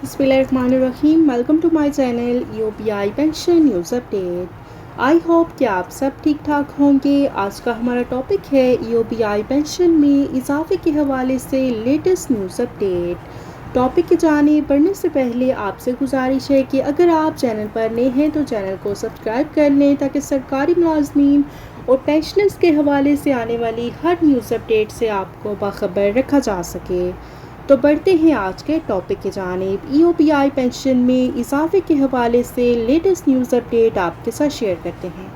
बिस्मिल्लाहिर्रहमानिर्रहीम। Welcome to my channel EOBI pension news update. I hope कि आप सब ठीक ठाक होंगे। आज का हमारा टॉपिक है ईओपीआई पेंशन में इजाफे के हवाले से लेटेस्ट न्यूज़ अपडेट। टॉपिक की जानिब बढ़ने से पहले आपसे गुजारिश है कि अगर आप चैनल पर नए हैं तो चैनल को सब्सक्राइब कर लें ताकि सरकारी मुलाजमीन और पेंशनर्स के हवाले से आने वाली हर न्यूज़ अपडेट से आपको बाखबर रखा जा सके। तो बढ़ते हैं आज के टॉपिक की जानिब। ईओपीआई पेंशन में इजाफे के हवाले से लेटेस्ट न्यूज़ अपडेट आपके साथ शेयर करते हैं।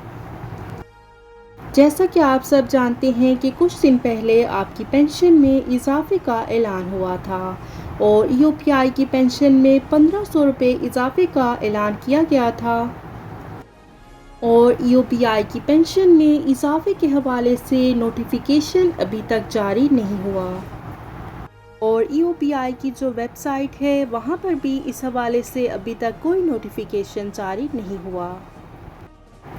जैसा कि आप सब जानते हैं कि कुछ दिन पहले आपकी पेंशन में इजाफे का ऐलान हुआ था और ईओपीआई की पेंशन में 1500 रुपये इजाफे का ऐलान किया गया था और ईओपीआई की पेंशन में इजाफे के हवाले से नोटिफिकेशन अभी तक जारी नहीं हुआ और ईओपीआई की जो वेबसाइट है वहाँ पर भी इस हवाले से अभी तक कोई नोटिफिकेशन जारी नहीं हुआ।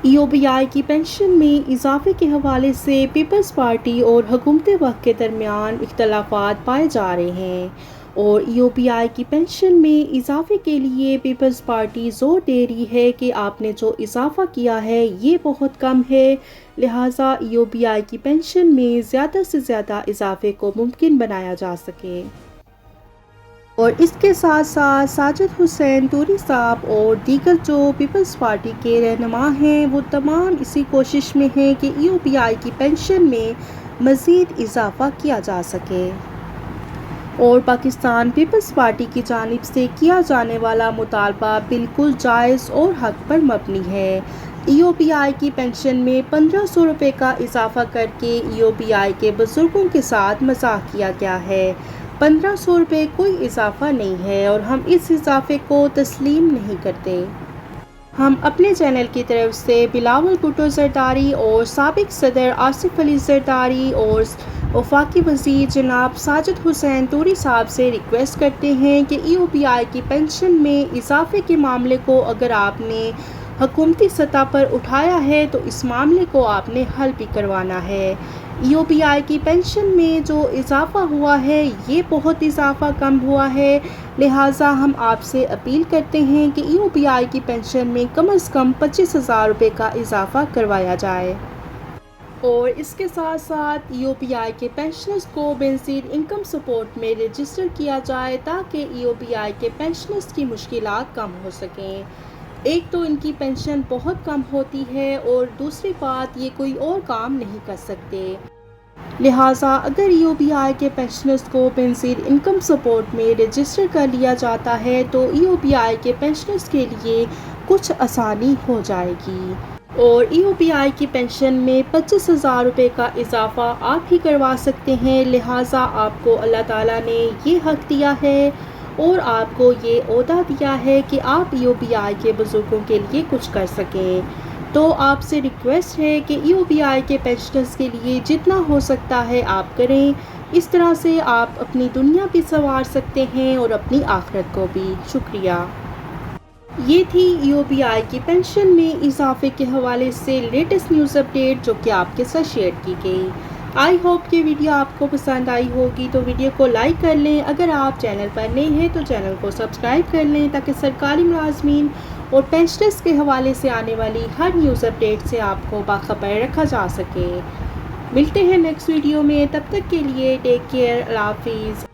ईओपीआई की पेंशन में इजाफे के हवाले से पीपल्स पार्टी और हुकूमत वक्त के दरमियान इख्तलाफात पाए जा रहे हैं और ईओपीआई की पेंशन में इजाफे के लिए पीपल्स पार्टी जोर दे रही है कि आपने जो इजाफा किया है ये बहुत कम है, लिहाजा ईओपीआई की पेंशन में ज़्यादा से ज़्यादा इजाफे को मुमकिन बनाया जा सके। और इसके साथ साथ साजिद हुसैन तूरी साहब और दीगर जो पीपल्स पार्टी के रहनुमा हैं वो तमाम इसी कोशिश में हैं कि ईओपीआई की पेंशन में मज़ीद इजाफा किया जा सके और पाकिस्तान पीपल्स पार्टी की जानिब से किया जाने वाला मुतालबा बिल्कुल जायज़ और हक पर मबनी है। ईओपीआई की पेंशन में 1500 रुपये का इजाफा करके ईओपीआई के बुजुर्गों के साथ मजाक किया गया है। 1500 रुपये कोई इजाफा नहीं है और हम इस इजाफे को तस्लीम नहीं करते। हम अपने चैनल की तरफ से बिलावल भुट्टो ज़रदारी और साबिक सदर आसिफ अली ज़रदारी और वफाकी वज़ीर जनाब साजिद हुसैन तूरी साहब से रिक्वेस्ट करते हैं कि ईओपीआई की पेंशन में इजाफे के मामले को अगर आपने हुकूमती सतह पर उठाया है तो इस मामले को आपने हल भी करवाना है। ईओपीआई की पेंशन में जो इजाफा हुआ है ये बहुत इजाफा कम हुआ है, लिहाजा हम आपसे अपील करते हैं कि ईओपीआई की पेंशन में कम से कम 25,000 रुपये का इजाफा करवाया जाए और इसके साथ साथ ईओपीआई के पेंशनर्स को बेनज़ीर इनकम सपोर्ट में रजिस्टर किया जाए ताकि ईओपीआई के पेंशनर्स की मुश्किलात कम हो सकें। एक तो इनकी पेंशन बहुत कम होती है और दूसरी बात ये कोई और काम नहीं कर सकते, लिहाजा अगर ईओपीआई के पेंशनर्स को बेनज़ीर इनकम सपोर्ट में रजिस्टर कर लिया जाता है तो ईओपीआई के पेंशनर्स के लिए कुछ आसानी हो जाएगी और ईओपीआई की पेंशन में 25,000 रुपये का इजाफा आप ही करवा सकते हैं। लिहाजा आपको अल्लाह ताला ने ये हक दिया है और आपको ये ओहदा दिया है कि आप ईओपीआई के बुजुर्गों के लिए कुछ कर सकें। तो आपसे रिक्वेस्ट है कि ईओपीआई के पेंशनर्स के लिए जितना हो सकता है आप करें। इस तरह से आप अपनी दुनिया भी संवार सकते हैं और अपनी आखिरत को भी। शुक्रिया। ये थी ईओपीआई की पेंशन में इजाफे के हवाले से लेटेस्ट न्यूज़ अपडेट जो कि आपके साथ शेयर की गई। आई होप कि वीडियो आपको पसंद आई होगी तो वीडियो को लाइक कर लें। अगर आप चैनल पर नए हैं तो चैनल को सब्सक्राइब कर लें ताकि सरकारी मुलाजमीन और पेंशनर्स के हवाले से आने वाली हर न्यूज़ अपडेट से आपको बाखबर रखा जा सके। मिलते हैं नेक्स्ट वीडियो में, तब तक के लिए टेक केयर, अल्लाह हाफिज़।